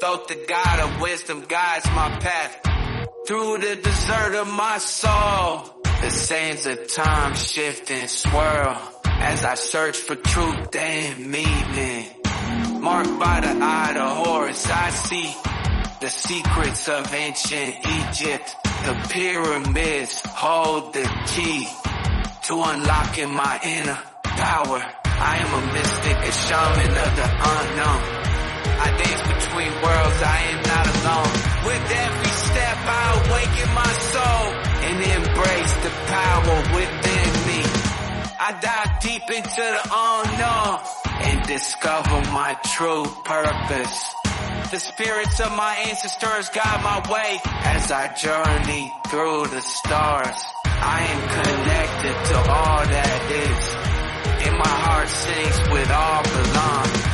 Thoth, the god of wisdom, guides my path through the desert of my soul. The sands of time shift and swirl as I search for truth and meaning. Marked by the eye of Horus, I see the secrets of ancient Egypt. The pyramids hold the key to unlocking my inner power. I am a mystic, a shaman of the unknown. I dance between worlds, I am not alone. With every step I awaken my soul and embrace the power within me. I dive deep into the unknown and discover my true purpose. The spirits of my ancestors guide my way as I journey through the stars. I am connected to all that is, and my heart sings with all belong.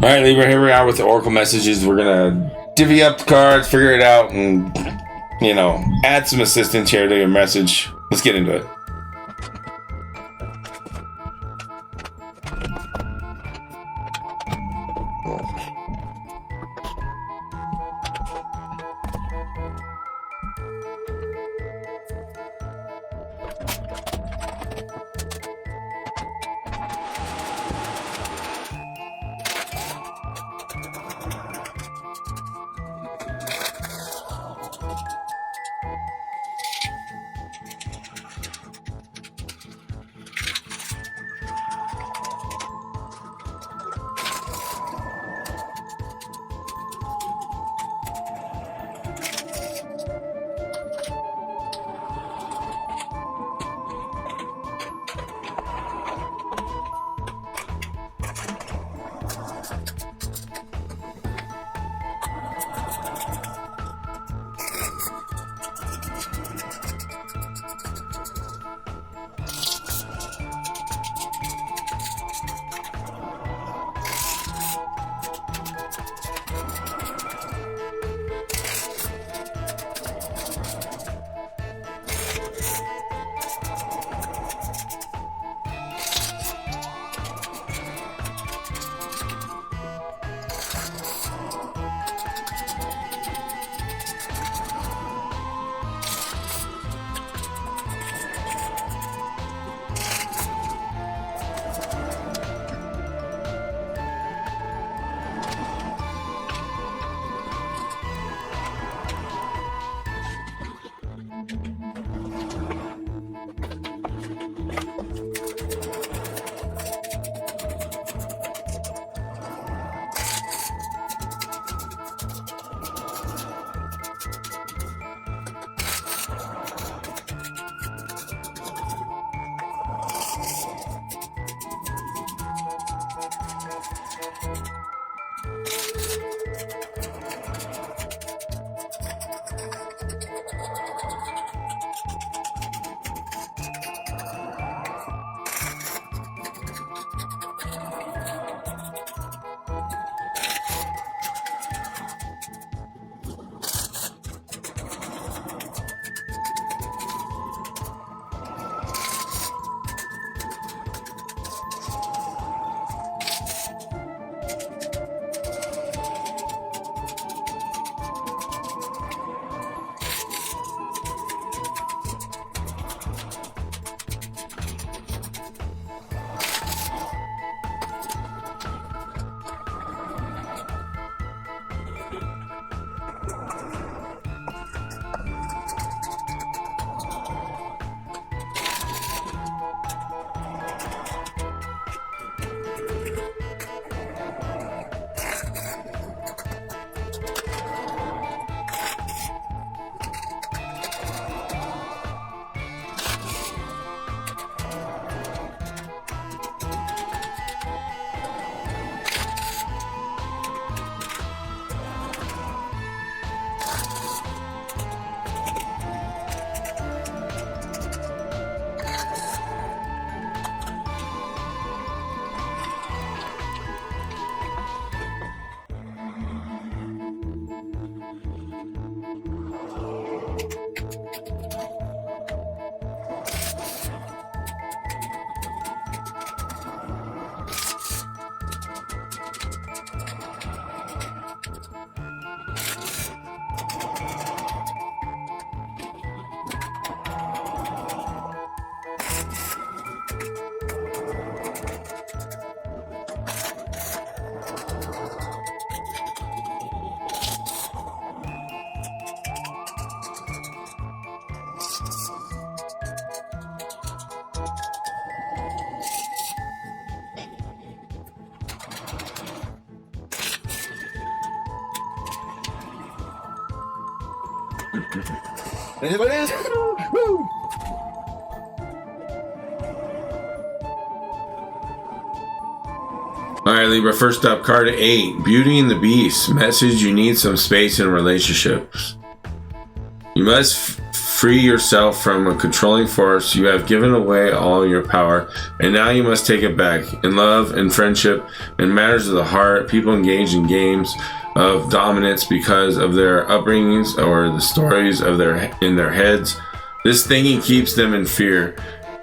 All right, Libra, here we are with the Oracle messages. We're going to divvy up the cards, figure it out, and, add some assistance here to your message. Let's get into it. It is what it is. Woo. Alright, Libra, first up, card 8. Beauty and the Beast. Message: you need some space in relationships. You must free yourself from a controlling force. You have given away all your power, and now you must take it back. In love and friendship and matters of the heart, people engage in games of dominance because of their upbringings or the stories of in their heads. This thinking keeps them in fear.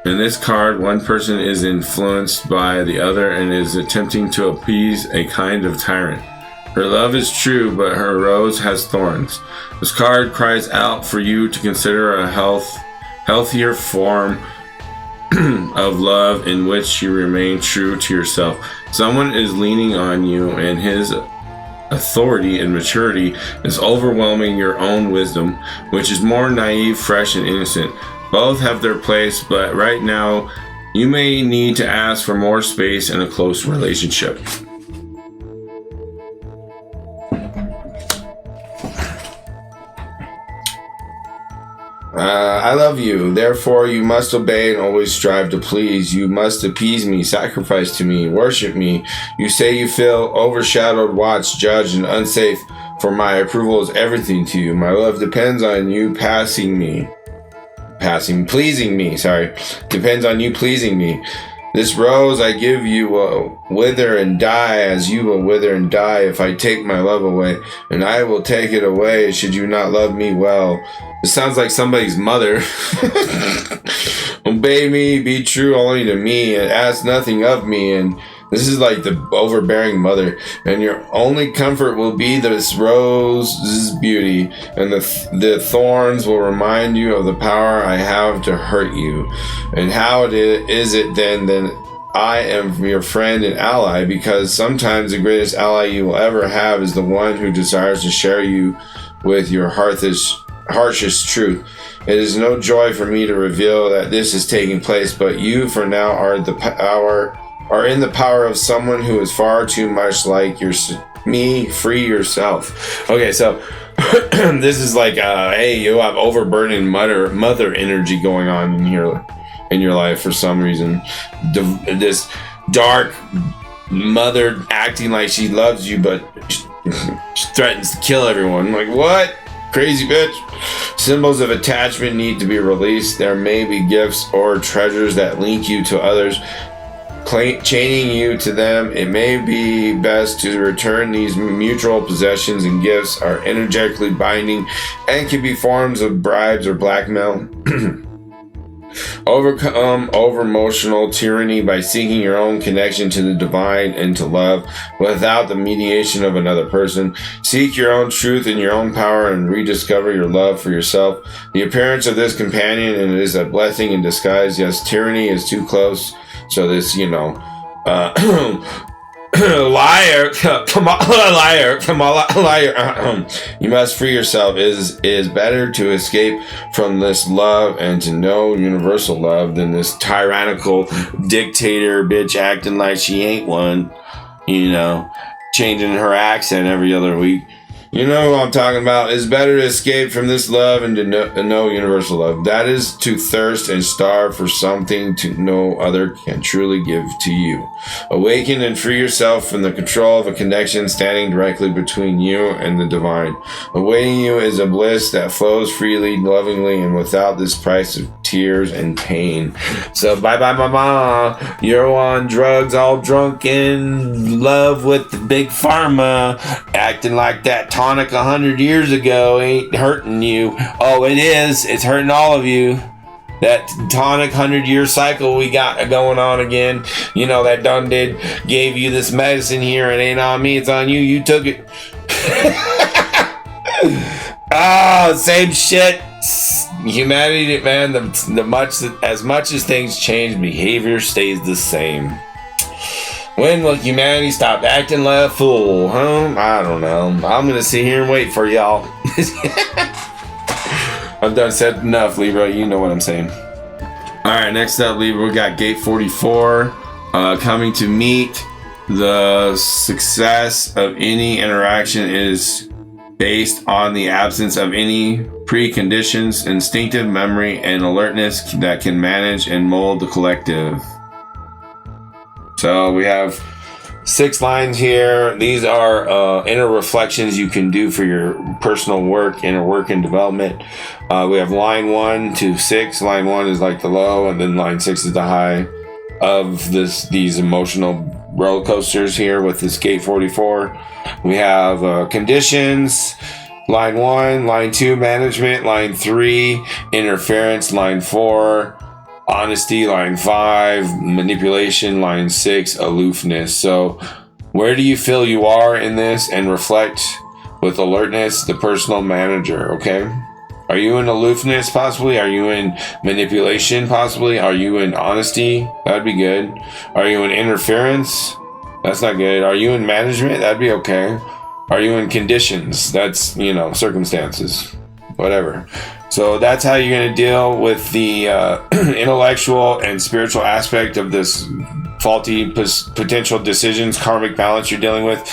In this card, one person is influenced by the other and is attempting to appease a kind of tyrant. Her love is true, but her rose has thorns. This card cries out for you to consider a healthier form of love in which you remain true to yourself. Someone is leaning on you, and his authority and maturity is overwhelming your own wisdom, which is more naive, fresh, and innocent. Both have their place, but right now you may need to ask for more space in a close relationship. I love you, therefore you must obey and always strive to please. You must appease me, sacrifice to me, worship me. You say you feel overshadowed, watched, judged, and unsafe, for my approval is everything to you. My love depends on you pleasing me. Depends on you pleasing me. This rose I give you will wither and die as you will wither and die if I take my love away, and I will take it away should you not love me well. This sounds like somebody's mother. Obey me, be true only to me, and ask nothing of me. And this is like the overbearing mother. And your only comfort will be this rose's beauty, and the thorns will remind you of the power I have to hurt you. And how is it then I am your friend and ally? Because sometimes the greatest ally you will ever have is the one who desires to share you with your harshest truth. It is no joy for me to reveal that this is taking place, but you for now are in the power of someone who is far too much like me. Free yourself. Okay, so this is like hey, you have overburdened mother energy going on in your life for some reason. This dark mother acting like she loves you, but she threatens to kill everyone. I'm like, what? Crazy bitch. Symbols of attachment need to be released. There may be gifts or treasures that link you to others, chaining you to them. It may be best to return these mutual possessions, and gifts are energetically binding and can be forms of bribes or blackmail. Overcome over emotional tyranny by seeking your own connection to the divine and to love without the mediation of another person. Seek your own truth and your own power and rediscover your love for yourself. The appearance of this companion is a blessing in disguise. Yes, tyranny is too close. So this, liar, come on, liar. You must free yourself. It is better to escape from this love and to know universal love than this tyrannical dictator bitch acting like she ain't one, changing her accent every other week. You know what I'm talking about. It's better to escape from this love and to know universal love. That is to thirst and starve for something no other can truly give to you. Awaken and free yourself from the control of a connection standing directly between you and the divine. Awaiting you is a bliss that flows freely, lovingly, and without this price of tears and pain. So bye mama. You're on drugs, all drunk in love with the big pharma, acting like that tonic 100 years ago ain't hurting you. Oh, it is. It's hurting all of you. That tonic 100-year cycle we got going on again. That done gave you this medicine here. It ain't on me. It's on you. You took it. Same shit. Humanity, man. As much as things change, behavior stays the same. When will humanity stop acting like a fool, huh? I don't know. I'm gonna sit here and wait for y'all. I've done said enough, Libra. You know what I'm saying. Alright, next up, Libra, we got Gate 44. Coming to meet. The success of any interaction is based on the absence of any preconditions, instinctive memory, and alertness that can manage and mold the collective. So we have 6 lines here. These are inner reflections you can do for your personal work, inner work and development. We have line 1 to 6. Line 1 is like the low, and then line 6 is the high of these emotional roller coasters here with this gate 44. We have conditions. Line 1, line 2, management. Line 3, interference. Line 4, honesty. Line 5, manipulation. Line 6, aloofness. So where do you feel you are in this? And reflect with alertness, the personal manager, okay? Are you in aloofness possibly? Are you in manipulation possibly? Are you in honesty? That'd be good. Are you in interference? That's not good. Are you in management? That'd be okay. Are you in conditions? That's, circumstances, whatever. So that's how you're going to deal with the intellectual and spiritual aspect of this faulty potential decisions, karmic balance you're dealing with.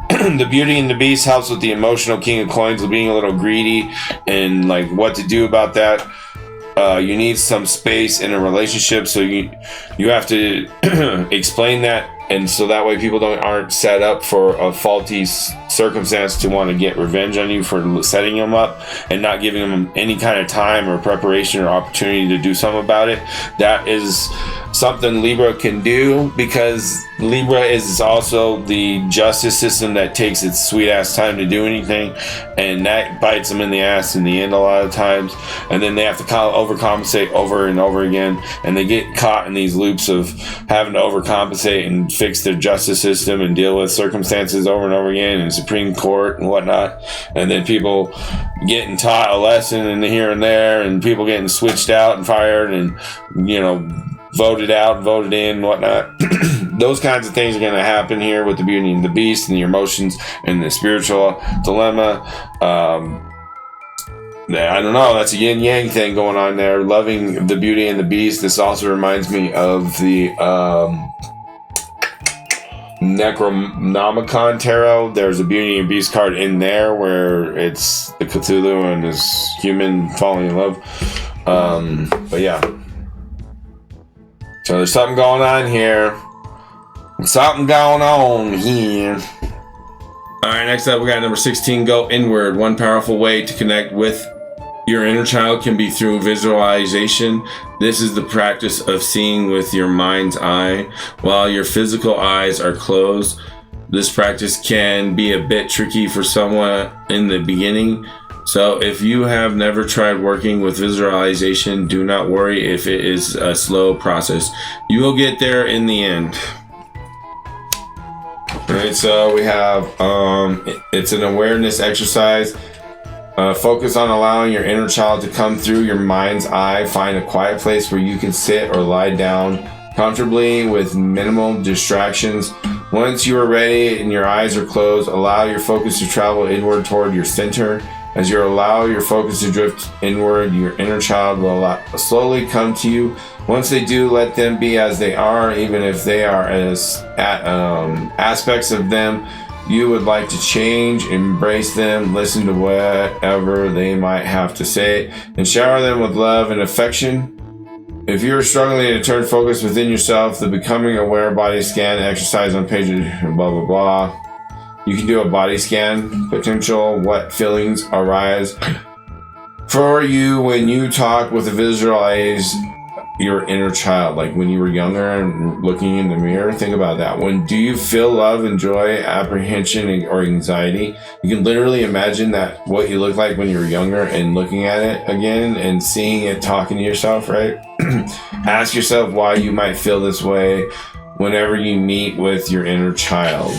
The Beauty and the Beast helps with the emotional King of Coins, being a little greedy and like what to do about that. You need some space in a relationship, so you have to explain that, and so that way people aren't set up for a faulty circumstance to want to get revenge on you for setting them up and not giving them any kind of time or preparation or opportunity to do something about it. That is something Libra can do, because Libra is also the justice system that takes its sweet ass time to do anything, and that bites them in the ass in the end a lot of times, and then they have to overcompensate over and over again, and they get caught in these loops of having to overcompensate and fix their justice system and deal with circumstances over and over again in Supreme Court and whatnot, and then people getting taught a lesson in here and there, and people getting switched out and fired and voted out and voted in and whatnot. Those kinds of things are going to happen here with the Beauty and the Beast, and the emotions and the spiritual dilemma. I don't know, that's a yin yang thing going on there. Loving the Beauty and the Beast. This also reminds me of the Necronomicon tarot. There's a Beauty and Beast card in there where it's the Cthulhu and his human falling in love. But yeah. So there's something going on here. Something going on here. Alright, next up we got number 16, go inward. One powerful way to connect with your inner child can be through visualization. This is the practice of seeing with your mind's eye while your physical eyes are closed. This practice can be a bit tricky for someone in the beginning. So if you have never tried working with visualization, do not worry if it is a slow process. You will get there in the end. Alright, so we have, it's an awareness exercise. Focus on allowing your inner child to come through your mind's eye. Find a quiet place where you can sit or lie down comfortably with minimal distractions. Once you are ready and your eyes are closed, allow your focus to travel inward toward your center. As you allow your focus to drift inward, your inner child will slowly come to you. Once they do, let them be as they are, even if they are aspects of them you would like to change. Embrace them, listen to whatever they might have to say, and shower them with love and affection. If you're struggling to turn focus within yourself, the Becoming Aware body scan exercise on page blah blah blah. You can do a body scan, potential what feelings arise for you when you talk with a visualize your inner child, like when you were younger and looking in the mirror. Think about that. When do you feel love and joy, apprehension, or anxiety? You can literally imagine that what you look like when you were younger and looking at it again and seeing it, talking to yourself, right? Ask yourself why you might feel this way whenever you meet with your inner child.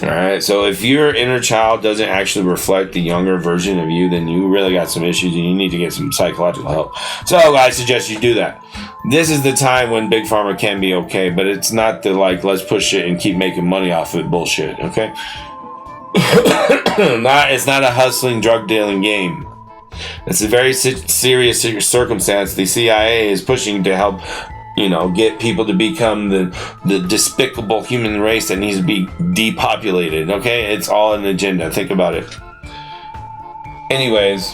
Alright, so if your inner child doesn't actually reflect the younger version of you, then you really got some issues and you need to get some psychological help. So I suggest you do that. This is the time when Big Pharma can be okay, but it's not the let's push it and keep making money off of it bullshit, okay? It's not a hustling, drug dealing game. It's a very serious circumstance the CIA is pushing to help get people to become the despicable human race that needs to be depopulated, okay? It's all an agenda. Think about it. Anyways,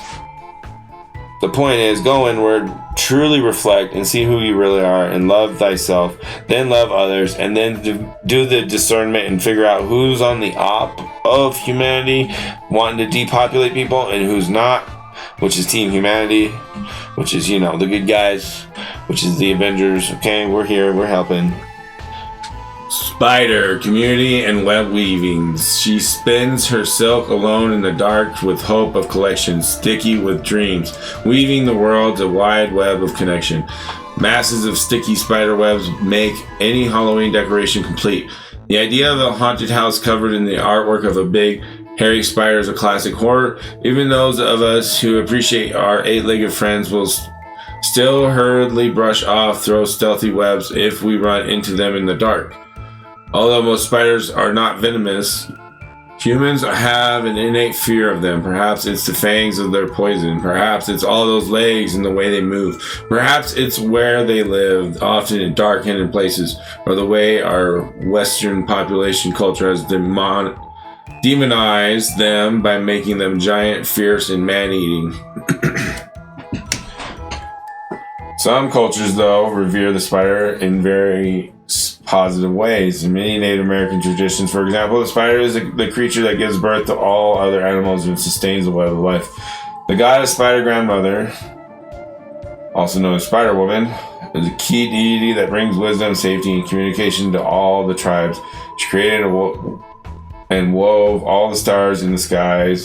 the point is, go inward, truly reflect, and see who you really are, and love thyself, then love others, and then do the discernment and figure out who's on the op of humanity, wanting to depopulate people, and who's not, which is Team Humanity, which is, the good guys, which is the Avengers. Okay, we're here, we're helping. Spider, community and web weavings. She spins her silk alone in the dark with hope of collection, sticky with dreams, weaving the world's a wide web of connection. Masses of sticky spider webs make any Halloween decoration complete. The idea of a haunted house covered in the artwork of a big, hairy spider is a classic horror. Even those of us who appreciate our eight-legged friends will still hurriedly brush off, throw stealthy webs if we run into them in the dark. Although most spiders are not venomous, humans have an innate fear of them. Perhaps it's the fangs of their poison. Perhaps it's all those legs and the way they move. Perhaps it's where they live, often in dark, hidden places, or the way our Western population culture has demonized them by making them giant, fierce, and man-eating. Some cultures, though, revere the spider in very positive ways. In many Native American traditions, for example, the spider is the creature that gives birth to all other animals and sustains the web of life. The goddess Spider Grandmother, also known as Spider Woman, is a key deity that brings wisdom, safety, and communication to all the tribes. She created and wove all the stars in the sky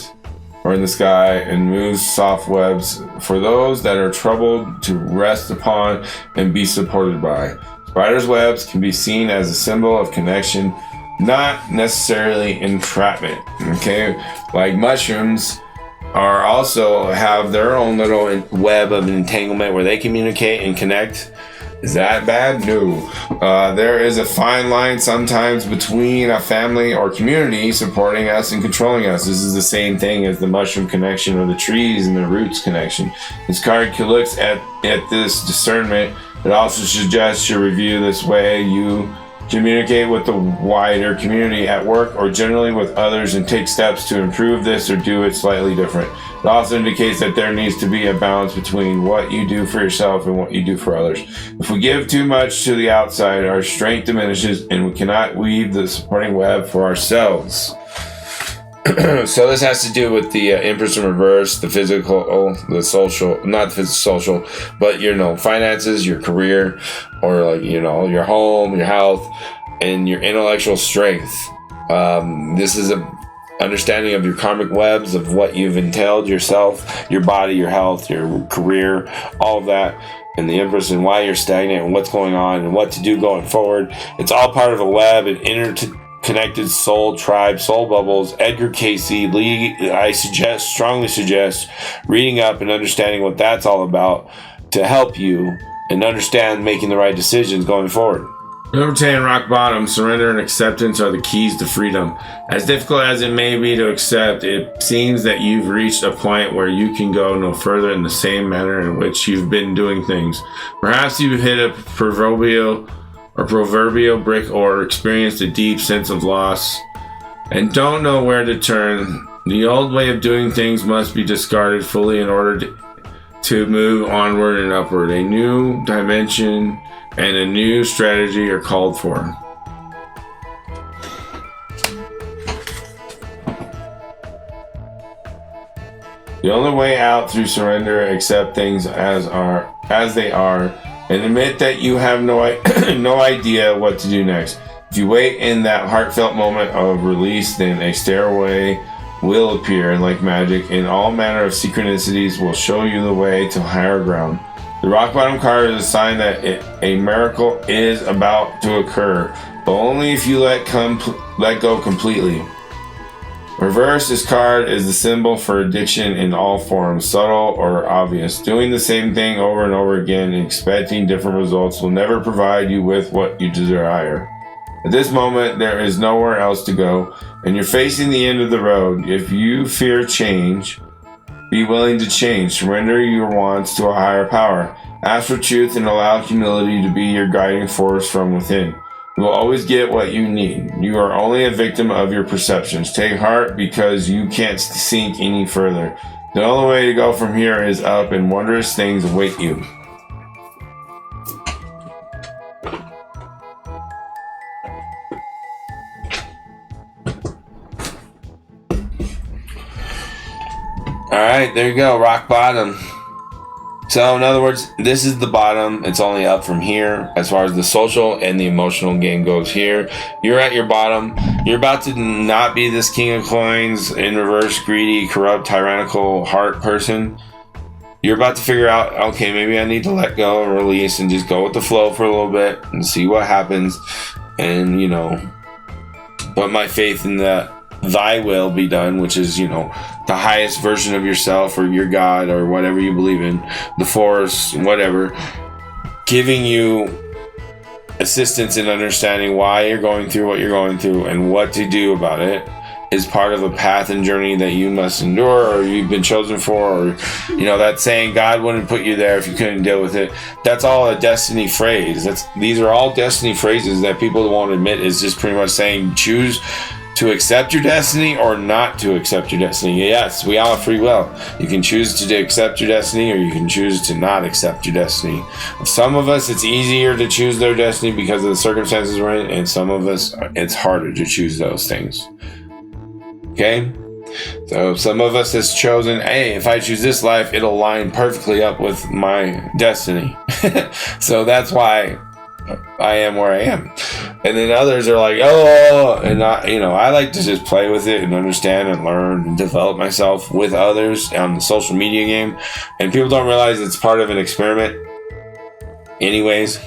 and moves soft webs for those that are troubled to rest upon and be supported by. Spiders' webs can be seen as a symbol of connection, not necessarily entrapment. Okay, like mushrooms are also have their own little web of entanglement where they communicate and connect. Is that bad? No. There is a fine line sometimes between a family or community supporting us and controlling us. This is the same thing as the mushroom connection or the trees and the roots connection. This card looks at this discernment. It also suggests you review this way you communicate with the wider community at work or generally with others and take steps to improve this or do it slightly different. It also indicates that there needs to be a balance between what you do for yourself and what you do for others. If we give too much to the outside, our strength diminishes and we cannot weave the supporting web for ourselves. So this has to do with the Empress in reverse, the physical, the social, not the social, but finances, your career, or your home, your health, and your intellectual strength. This is a understanding of your karmic webs of what you've entailed yourself, your body, your health, your career, all of that. And the Empress and why you're stagnant and what's going on and what to do going forward. It's all part of a web and interconnected soul tribe, soul bubbles. Edgar Casey, I strongly suggest reading up and understanding what that's all about to help you and understand making the right decisions going forward. Number 10, rock bottom. Surrender and acceptance are the keys to freedom. As difficult as it may be to accept, it seems that you've reached a point where you can go no further in the same manner in which you've been doing things. Perhaps you've hit a proverbial brick or experienced a deep sense of loss and don't know where to turn. The old way of doing things must be discarded fully in order to move onward and upward. A new dimension and a new strategy are called for. The only way out through surrender, accept things as they are, and admit that you have no idea what to do next. If you wait in that heartfelt moment of release, then a stairway will appear like magic, and all manner of synchronicities will show you the way to higher ground. The rock bottom card is a sign that a miracle is about to occur, but only if you let go completely. Reverse, this card is the symbol for addiction in all forms, subtle or obvious. Doing the same thing over and over again and expecting different results will never provide you with what you desire. At this moment, there is nowhere else to go, and you're facing the end of the road. If you fear change, be willing to change. Surrender your wants to a higher power. Ask for truth and allow humility to be your guiding force from within. You will always get what you need. You are only a victim of your perceptions. Take heart because you can't sink any further. The only way to go from here is up, and wondrous things await you. Alright, there you go, rock bottom. So, in other words, this is the bottom. It's only up from here as far as the social and the emotional game goes here. You're at your bottom. You're about to not be this king of coins, in reverse, greedy, corrupt, tyrannical heart person. You're about to figure out, okay, maybe I need to let go and release and just go with the flow for a little bit and see what happens. And, you know, put my faith in that thy will be done, which is, you know, the highest version of yourself or your God or whatever you believe in, the force, whatever, giving you assistance in understanding why you're going through what you're going through and what to do about it is part of a path and journey that you must endure or you've been chosen for, or, you know, that saying, God wouldn't put you there if you couldn't deal with it. That's all a destiny phrase. These are all destiny phrases that people won't admit is just pretty much saying, choose to accept your destiny or not to accept your destiny. Yes, we all have free will. You can choose to accept your destiny or you can choose to not accept your destiny. Some of us, it's easier to choose their destiny because of the circumstances we're in, and some of us, it's harder to choose those things. Okay? So some of us has chosen, hey, if I choose this life, it'll line perfectly up with my destiny. So that's why I am where I am. And then others are like, oh, and I like to just play with it and understand and learn and develop myself with others on the social media game. And people don't realize it's part of an experiment. Anyways,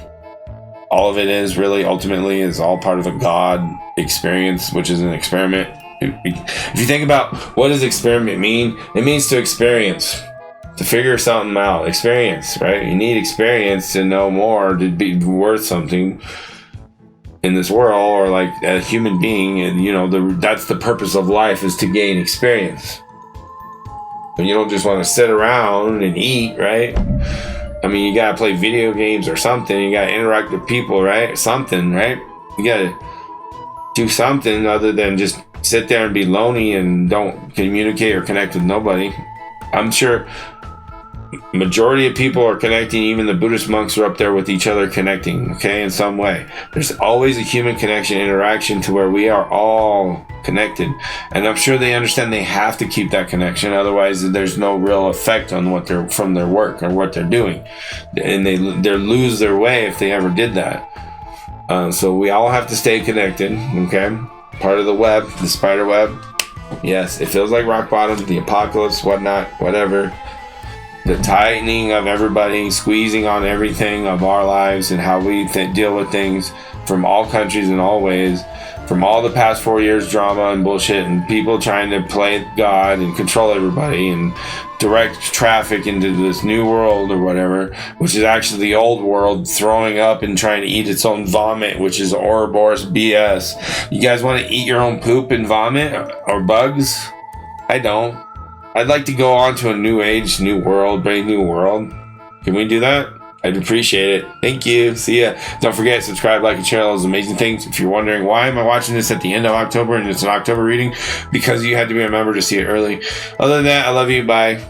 all of it is really ultimately is all part of a God experience, which is an experiment. If you think about what does experiment mean, it means to experience. To figure something out. Experience, right? You need experience to know more, to be worth something in this world, or like a human being. And you know, that's the purpose of life, is to gain experience. But you don't just want to sit around and eat, right? I mean, you gotta play video games or something. You gotta interact with people, right? Something, right? You gotta do something other than just sit there and be lonely and don't communicate or connect with nobody. I'm sure majority of people are connecting. Even the Buddhist monks are up there with each other connecting, okay, in some way. There's always a human connection, interaction, to where we are all connected. And I'm sure they understand they have to keep that connection, otherwise there's no real effect on what they're from their work or what they're doing, and they lose their way if they ever did that. So we all have to stay connected, okay? Part of the web, the spider web. Yes, it feels like rock bottom, the apocalypse, whatnot, whatever. The tightening of everybody, squeezing on everything of our lives and how we deal with things from all countries in all ways, from all the past 4 years drama and bullshit and people trying to play God and control everybody and direct traffic into this new world or whatever, which is actually the old world throwing up and trying to eat its own vomit, which is Ouroboros BS. You guys want to eat your own poop and vomit or bugs? I don't. I'd like to go on to a new age, new world, brave new world. Can we do that? I'd appreciate it. Thank you. See ya. Don't forget, subscribe, like, and share all those amazing things. If you're wondering why am I watching this at the end of October and it's an October reading, because you had to be a member to see it early. Other than that, I love you. Bye.